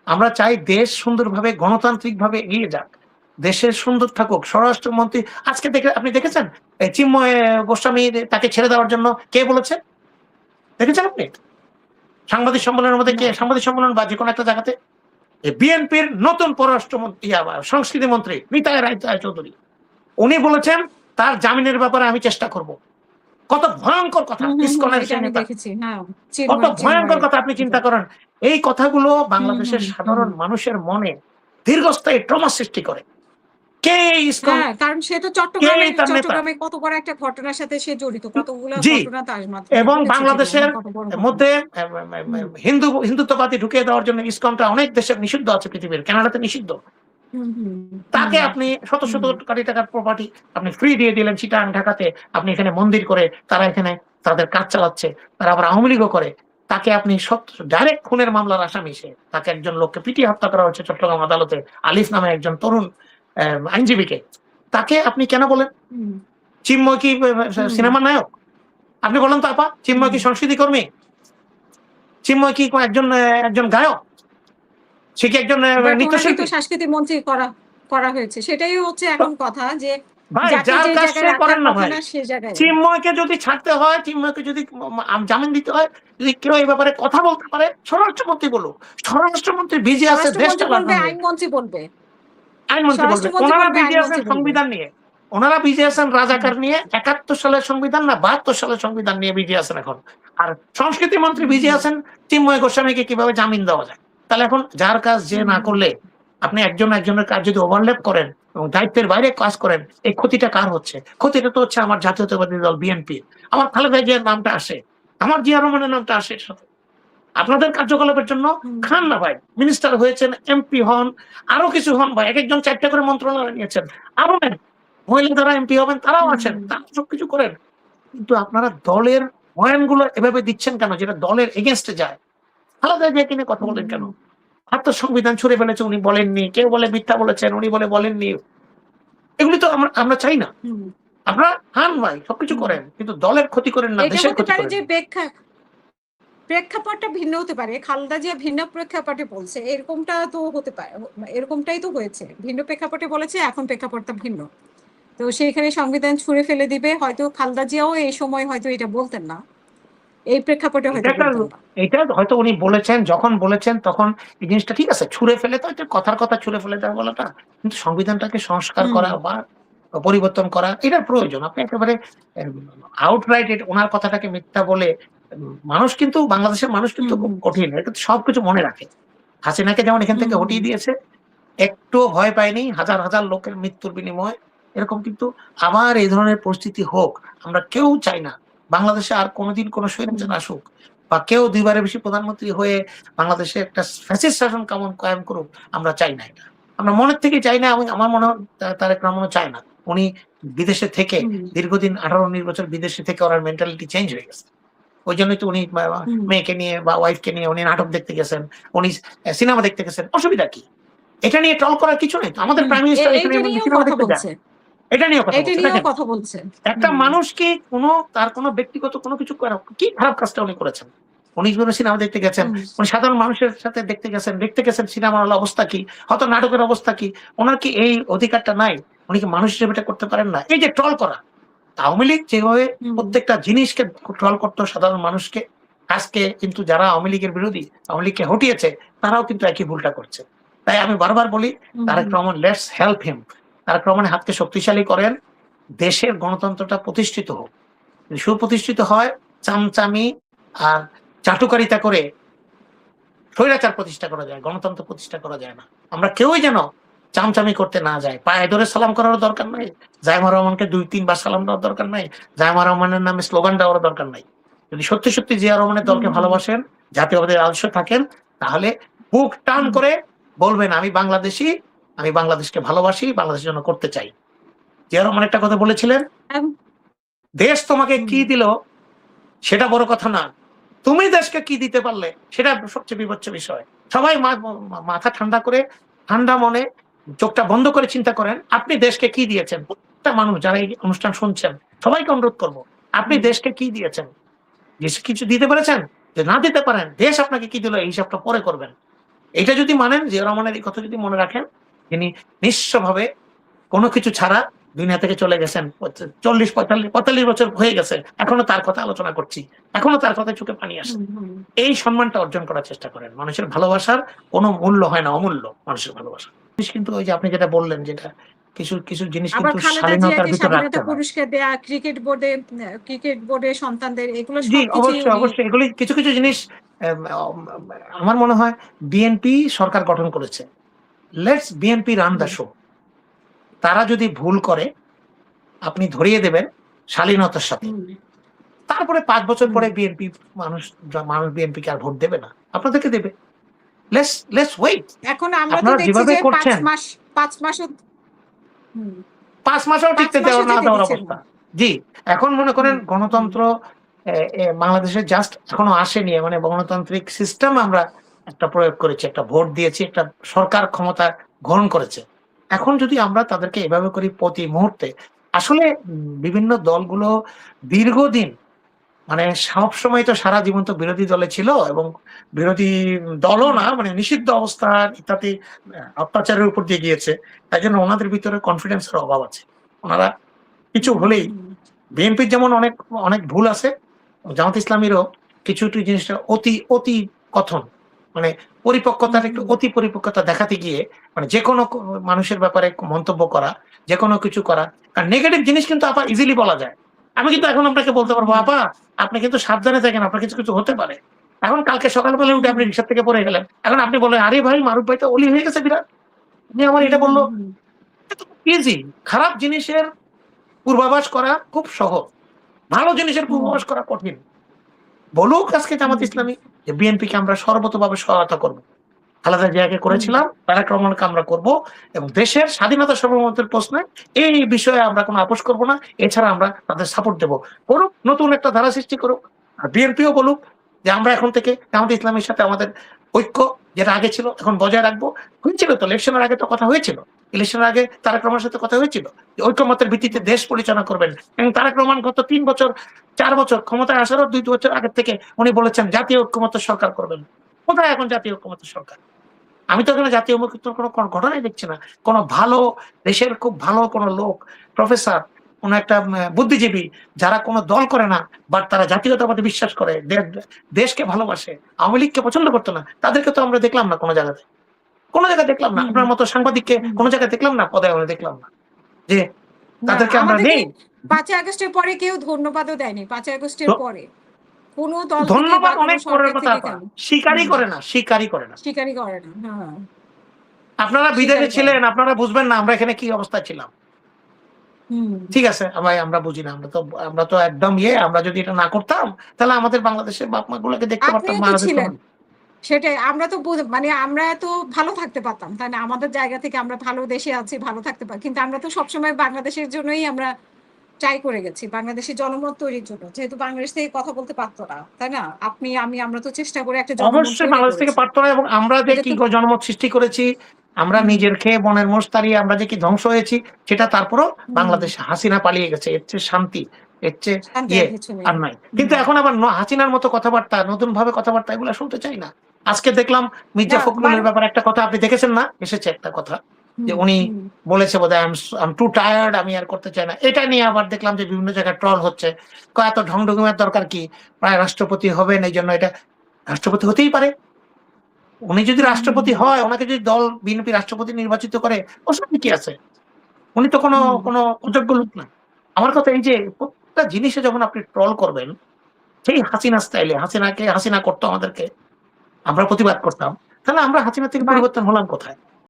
আমরা চাই দেশ সুন্দরভাবে গণতান্ত্রিকভাবে এগিয়ে যাক, দেশের সুন্দর থাকুক। স্বরাষ্ট্রমন্ত্রী আজকে আপনি দেখেছেন চিন্ময় গোস্বামী তাকে ছেড়ে দেওয়ার জন্য কে বলেছে? দেখেছেন আপনি সাংবাদিক সম্মেলনের মধ্যে কে, সাংবাদিক সম্মেলন বা যে কোনো একটা জায়গাতে? বিএনপির নতুন পররাষ্ট্রমন্ত্রী সংস্কৃতি মন্ত্রী নিতাই রায়চৌধুরী উনি বলেছেন তার জামিনের ব্যাপারে আমি চেষ্টা করব। কত ভয়ঙ্কর কথা! ইসকনের সেই নেতা, কত ভয়ঙ্কর কথা আপনি চিন্তা করেন। এই কথাগুলো বাংলাদেশের সাধারণ মানুষের মনে দীর্ঘস্থায়ী ট্রমা সৃষ্টি করে। কে ইসকন? কারণ সে তো চট্টগ্রামে কত বড় একটা ঘটনার সাথে সে জড়িত, কতগুলো ঘটনা তার মাধ্যমে এবং বাংলাদেশের মধ্যে হিন্দুত্ববাদী ঢুকিয়ে দেওয়ার জন্য ইসকনটা অনেক দেশে নিষিদ্ধ আছে, পৃথিবীর কানাডাতে নিষিদ্ধ। তাকে আপনি শত শত কোটি টাকার প্রপার্টি আপনি ফ্রি দিয়ে দিলেন চিটাগাং ঢাকাতে, আপনি এখানে মন্দির করে তারা এখানে তাদের কাজ চালাচ্ছে, তারা আবার আওয়ামী লীগও করে। তাকে আপনি ডাইরেক্ট খুনের মামলার আসামি সে, তাকে একজন লোককে পিটিয়ে হত্যা করা হচ্ছে চট্টগ্রাম আদালতে, আলিফ নামে একজন তরুণ আইনজীবীকে। তাকে আপনি কেন বলেন চিন্ময় কি সিনেমার নায়ক? আপনি বলেন তো আপা, চিন্ময় কি সংস্কৃতি কর্মী? চিন্ময় কি একজন গায়ক? সে কি একজন নৃত্যশিল্পী? সাংস্কৃতিক মন্ত্রী করা হয়েছে, সেটাই হচ্ছে এখন কথা যে ভাই যার কাজ সে করেন না ভাই। চিন্ময়কে যদি ছাড়তে হয়, চিন্ময়কে যদি জামিন দিতে হয়, যদি কেউ এই ব্যাপারে কথা বলতে পারে স্বরাষ্ট্রমন্ত্রী বলুক। স্বরাষ্ট্রমন্ত্রী বিজি আছে, দেশ চালাবে, আইনমন্ত্রী বলবে, আইনমন্ত্রী বলবে। ওনারা বিজি আছেন সংবিধান নিয়ে, ওনারা বিজি আছেন রাজাকার নিয়ে, 71 সালের সংবিধান না 72 সালের সংবিধান নিয়ে বিজি আছেন এখন। আর সংস্কৃতি মন্ত্রী বিজি আছেন চিন্ময় গোস্বামীকে কিভাবে জামিন দেওয়া যায়। তাহলে এখন যার কাজ যে না করলে, আপনি একজনের কাজ যদি ওভারল্যাপ করেন এবং দায়িত্বের বাইরে কাজ করেন, এই ক্ষতিটা কার হচ্ছে? ক্ষতিটা তো হচ্ছে আমার জাতীয়তাবাদী দল বিএনপি, আমার খালেদা জিয়ার নামটা আসে, আমার জিয়া রহমানের নামটা আসে এর সাথে। আপনাদের কার্যকলাপের জন্য খান না ভাই, মিনিস্টার হয়েছেন, এমপি হন, আরো কিছু হন ভাই, এক একজন 4টা করে মন্ত্রণালয় নিয়েছেন, আরো নেন, মহিলা যারা এমপি হবেন তারাও আছেন, তারা সবকিছু করেন। কিন্তু আপনারা দলের বয়ানগুলো এভাবে দিচ্ছেন কেন, যেটা দলের এগেনস্টে যায়? আলাদা যে কিনে কথা বলেন কেন? আর তো সংবিধান ছুড়ে ফেলেছে উনি বলেননি, কেউ বলে মিথ্যা বলেছেন, উনি বলে বলেননি। এগুলি তো আমরা চাই না। আপনারা হান ভাই, সবকিছু করেন, কিন্তু দলের ক্ষতি করেন না, দেশের ক্ষতি করেন। প্রেক্ষাপটটা ভিন্ন হতে পারে, খালেদা জিয়া ভিন্ন প্রেক্ষাপটে বলছে, এরকমটা তো হতে পারে, এরকমটাই তো হয়েছে, ভিন্ন প্রেক্ষাপটে বলেছে, এখন প্রেক্ষাপটটা ভিন্ন। তো সেইখানে সংবিধান ছুঁড়ে ফেলে দিবে, হয়তো খালেদা জিয়াও এই সময় হয়তো এটা বলতেন না, এই প্রেক্ষাপটে হয়তো এটা হয়তো উনি বলেছেন, যখন বলেছেন তখন এই জিনিসটা ঠিক আছে, ছুঁড়ে ফেলে তো এটা কথার কথা, ছুঁড়ে ফেলে দেওয়া বলাটা, কিন্তু সংবিধানটাকে সংস্কার করা বা পরিবর্তন করা এটার প্রয়োজন। আপনি একেবারে আউটরাইট ওনার কথাটাকে মিথ্যা বলে, মানুষ কিন্তু বাংলাদেশের মানুষ কিন্তু খুব কঠিন, এটা সবকিছু মনে রাখে। হাসিনাকে যেমন এখান থেকে হটিয়ে দিয়েছে, একটু ভয় পায়নি, হাজার হাজার লোকের মৃত্যুর বিনিময়ে, এরকম কিন্তু আবার এই ধরনের পরিস্থিতি হোক আমরা কেউ চাই না। বাংলাদেশে আর কোনোদিন কোনো স্বৈরাচার আসুক, বা কেউ 2বারের বেশি প্রধানমন্ত্রী হয়ে বাংলাদেশে একটা ফ্যাসিস্ট শাসন কায়েম করুক, আমরা চাই না। এটা আমরা মনের থেকে চাই না। আমার মনে হয় তারেক রহমানও চায় না। উনি বিদেশে থেকে দীর্ঘদিন 18-19 বছর বিদেশে থেকে ওনার মেন্টালিটি চেঞ্জ হয়ে গেছে। ওই জন্যই তো উনি মেয়েকে নিয়ে বা ওয়াইফকে নিয়ে উনি নাটক দেখতে গেছেন, উনি সিনেমা দেখতে গেছেন। অসুবিধা কি? এটা নিয়ে ট্রল করার কিছু নেই। আমাদের প্রাইম মিনিস্টার এখানে সিনেমা দেখতে যায়, এটা নিয়ে কথা বলছে। একটা মানুষ কি তার কোনো ব্যক্তিগত কোনো কিছু কি খারাপ কাজটা উনি করেছেন? উনি সিনেমা দেখতে গেছেন, উনি সাধারণ মানুষের সাথে দেখতে গেছেন সিনেমার অবস্থা কি, হয়তো নাটকের অবস্থা কি, ওনার কি এই অধিকারটা নাই? উনি কি মানুষ হিসেবে এটা করতে পারেন না? এই যে ট্রল করা, আওয়ামী লীগ যেভাবে প্রত্যেকটা জিনিসকে ট্রল করতো সাধারণ মানুষকে, আজকে কিন্তু যারা আওয়ামী লীগের বিরোধী, আওয়ামী লীগকে হটিয়েছে, তারাও কিন্তু একই ভুলটা করছে। তাই আমি বারবার বলি, Tarique Rahman, let's help him. Tarique রহমানের হাতকে শক্তিশালী করেন, দেশের গণতন্ত্রটা প্রতিষ্ঠিত হোক। সুপ্রতিষ্ঠিত হয় চামচামি আর চাটুকারিতা করে স্বৈরাচার প্রতিষ্ঠা করা যায়, গণতন্ত্র প্রতিষ্ঠা করা যায় না। আমরা কেউই যেন চামচামি করতে না যায়, পায়ে ধরে সালাম করার দরকার নাই, জায়মা রহমানকে 2-3 বার সালাম দেওয়ার দরকার নাই, জায়মা রহমানের নামে স্লোগান দেওয়ার দরকার নাই। যদি সত্যি সত্যি জিয়া রহমানের দলকে ভালোবাসেন, জাতীয়বাদের আদর্শ থাকেন, তাহলে বুক টান করে বলবেন আমি বাংলাদেশি, আমি বাংলাদেশকে ভালোবাসি, বাংলাদেশের জন্য করতে চাই। জিয়া রহমান একটা কথা বলেছিলেন, দেশ তোমাকে কি দিল সেটা বড় কথা না, তুমি দেশকে কি দিতে পারলে সেটা সবচেয়ে বিবেচ্য বিষয়। সবাই মাথা ঠান্ডা করে, ঠান্ডা মনে, চোখটা বন্ধ করে চিন্তা করেন, আপনি দেশকে কি দিয়েছেন। প্রত্যেকটা মানুষ যারা এই অনুষ্ঠান শুনছেন, সবাইকে অনুরোধ করবো, আপনি দেশকে কি দিয়েছেন? দেশে কিছু দিতে পেরেছেন? যদি না দিতে পারেন, দেশ আপনাকে কি দিল এই হিসাবটা পরে করবেন। এটা যদি মানেন, জিয়া রহমানের এই কথা যদি মনে রাখেন, তিনি নিঃস্বভাবে কোনো কিছু ছাড়া দুনিয়া থেকে চলে গেছেন। 40-45 বছর হয়ে গেছে, এখনো তার কথা আলোচনা করছি, এখনো তার কথায় চোখে পানি আসে। এই সম্মানটা অর্জন করার চেষ্টা করেন। মানুষের ভালোবাসার কোনো মূল্য হয় না, অমূল্য মানুষের ভালোবাসা। জিনিস কিন্তু ওই যে আপনি যেটা বললেন, যেটা কিছু কিছু জিনিস আবার কিন্তু খালেদা শালীনতার জিয়াকে ভিতর রাখতে স্বাধীনতা হয়। পুরস্কার দেয়া, ক্রিকেট বোর্ডে সন্তানদের, এগুলো জি, সবকিছুই অবশ্যই, উনি অবশ্যই। এগুলি কিছু, কিছু জিনিস এম অম আমার মনে হয় বিএনপি সরকার গঠন করেছে। Let's BNP run the show. তারা যদি ভুল করে আপনি ধরিয়ে দেবেন শালীনতার সাথে। হুম, তারপরে ৫ বছর হুম। পরে বিএনপি মানুষ মানুষ বিএনপিকে আর ভোট দেবে না। আপনাদেরকে দেবে। Let's wait. এখন আমরা তো আপনারা দেখছি যেভাবে যে করছেন ৫ মাসও হুম, ৫ মাসেও ৫ টিকতে মাসও না যেতে দেওয়ার দিচ্ছেন না। অবস্থা। জি, এখন মনে করেন হুম, হুম, গণতন্ত্র বাংলাদেশে জাস্ট এখনো আসেনি। মানে গণতান্ত্রিক সিস্টেম আমরা একটা প্রয়োগ করেছি, একটা ভোট দিয়েছি, একটা সরকার ক্ষমতা গ্রহণ করেছে। এখন যদি আমরা তাদেরকে এভাবে করি প্রতি মুহূর্তে, আসলে বিভিন্ন দলগুলো দীর্ঘদিন মানে সবসময় তো সারা জীবন তো বিরোধী দলে ছিল, এবং বিরোধী দলও হুম, না, মানে নিষিদ্ধ অবস্থান ইত্যাদি অত্যাচারের উপর দিয়ে গিয়েছে। তাই জন্য ওনাদের ভিতরে কনফিডেন্স এর অভাব আছে। ওনারা কিছু হুম, হলেই, হুম, বিএনপির যেমন অনেক অনেক ভুল আছে, জামাত ইসলামীরও কিছু একটু জিনিসটা অতি অতি কথন, মানে হুম, পরিপক্কতার একটু হুম, অতি পরিপক্কতা দেখাতে গিয়ে মানে যেকোনো মানুষের ব্যাপারে মন্তব্য করা, যেকোনো কিছু করা। আর নেগেটিভ জিনিস কিন্তু আপা ইজিলি বলা যায়। আমি কিন্তু এখন আপনাকে বলতে হুম, পারবো, আপা আপনি কিন্তু সাবধানে থাকেন, আপনার কিছু কিছু হতে পারে। এখন কালকে সকালবেলা হুম, উঠে আপনি হুম, রিক্সা থেকে পড়ে গেলেন, এখন আপনি বলেন আরে ভাই মারুফ ভাই তো অলি হয়ে গেছে বিরাট, উনি আমার হুম, এটা হুম, বললো। হুম, ইজি। খারাপ জিনিসের পূর্বাভাস করা খুব সহজ, ভালো জিনিসের হুম, পূর্বাভাস করা কঠিন। বলুক আজকে জামাত হুম, ইসলামী যে বিএনপিকে আমরা সর্বতোভাবে সহায়তা করব। খালেদা জিয়াকে হুম, করেছিলাম, তারেক রহমানকে আমরা করব, এবং দেশের স্বাধীনতা সার্বভৌমত্বের প্রশ্নে এই বিষয়ে আমরা কোনো আপোস করব না। এছাড়া আমরা তাদের সাপোর্ট দেব। করুক, নতুন একটা ধারা সৃষ্টি করুক। আর বিএনপিও বলুক যে আমরা এখন থেকে জামাত ইসলামীর সাথে আমাদের ঐক্য যেটা আগে ছিল এখন বজায় রাখবো। হয়েছিল তো, ইলেকশনের আগে তো কথা হয়েছিল। ইলেকশনের আগে তারেক রহমানের সাথে কথা হয়েছিল যে ঐকমত্যের ভিত্তিতে দেশ পরিচালনা করবেন, এবং তারেক রহমান গত ৩ বছর ৪ বছর ক্ষমতায় আসারও ২ বছর আগে থেকে উনি বলেছেন জাতীয় ঐকমত্য সরকার করবেন। কোথায় এখন জাতীয় ঐকমত্য সরকার? আমি তো এখানে জাতীয় ঐকমত্যের কোনো ঘটনাই দেখছি না। কোন ভালো দেশের খুব ভালো কোন লোক, প্রফেসর, কোন একটা বুদ্ধিজীবী যারা কোন দল করে না, বাট তারা জাতীয়তাবাদে বিশ্বাস করে, দেশকে ভালোবাসে, আওয়ামী লীগকে পছন্দ করতো না, তাদেরকে তো আমরা দেখলাম না কোন জায়গাতে। কোন জায়গায় দেখলাম না। হুম, আপনার মতো সাংবাদিককে হুম। কোন জায়গায় দেখলাম না, পদায়নে দেখলাম না। যে না, তাদেরকে আমরা আমাদেরকে নেই। ৫ই আগস্টের পরে কেউ ধন্যবাদও দেয়নি। ৫ই আগস্টের তো পরে। কোন দল থেকে বা ধন্যবাদ কোন অনেক পরের সরকার কথা থেকে আপা। কেন? স্বীকারই হুম, করে না, স্বীকারই করে না। স্বীকারই করে না। হ্যাঁ, আপনারা বিদেশে স্বীকারই করে ছিলেন, না। আপনারা বুঝবেন না আমরা এখানে কি অবস্থায় ছিলাম। হুম। ঠিক আছে ভাই, আমরা বুঝি না। আমরা তো একদম আমরা যদি এটা না করতাম তাহলে আমাদের বাংলাদেশের বাপ-মা গুলোকে দেখতে পারতাম, আপনিও তো মারা যেত ছিলেন। না। সেটাই। আমরা তো মানে আমরা তো ভালো থাকতে পারতাম। তাই না? আমাদের জায়গা থেকে আমরা ভালো দেশে আছি, ভালো থাকতে কিন্তু আমরা তো সবসময় বাংলাদেশের জন্যই আমরা ট্রাই করে গেছি। বাংলাদেশের জনমত তৈরির জন্য। যেহেতু বাংলাদেশ থেকে কথা বলতে পারত না। তাই না? আপনি, আমি, আমরা তো চেষ্টা করে একটা জনমত অবশ্যই তৈরি বাংলাদেশ থেকে করেছি। পারতো না, এবং আমরা যে এটা কি তো জনমত সৃষ্টি করেছি, আমরা হুম, নিজের খেয়ে বনের মোষ তাড়িয়ে আমরা যে কি ধ্বংস হয়েছি, সেটা তারপরও হুম। বাংলাদেশে হাসিনা পালিয়ে গেছে। এর চেয়ে শান্তি, এর চেয়ে শান্তি আর ইয়ে কিছু নেই। আর নাই। কিন্তু হুম। এখন আবার হাসিনার মতো কথাবার্তা, নতুন ভাবে কথাবার্তা এগুলো শুনতে চাই না। আজকে দেখলাম না মির্জা মানে ফখরুলের ব্যাপারে একটা কথা আপনি দেখেছেন না? এসেছে একটা কথা যে হুম, উনি হুম। বলেছে বোধহয় আই এম টু টায়ার্ড, আমি আর করতে চাই না। এটা নিয়ে আবার দেখলাম যে বিভিন্ন জায়গায় ট্রল হচ্ছে। কয় এত ঢংঢুঙের দরকার কি? প্রায় রাষ্ট্রপতি হবেন, এইজন্য এটা রাষ্ট্রপতি হতেই পারে। উনি যদি হুম, হুম, রাষ্ট্রপতি হুম। হয়, ওনাকে যদি দল বিএনপি রাষ্ট্রপতি নির্বাচিত করে, অসুবিধা কি আছে? উনি তো হুম। কোনো অযোগ্য লোক না। আমার কথা এই যে প্রত্যেকটা জিনিসে যখন আপনি ট্রল করবেন, সেই হাসিনা স্টাইলে হাসিনা করতো আমাদেরকে, আমরা প্রতিবাদ করতাম। তাহলে আমরা হাসিনা থেকে বা পরিবর্তন হলাম কোথায়?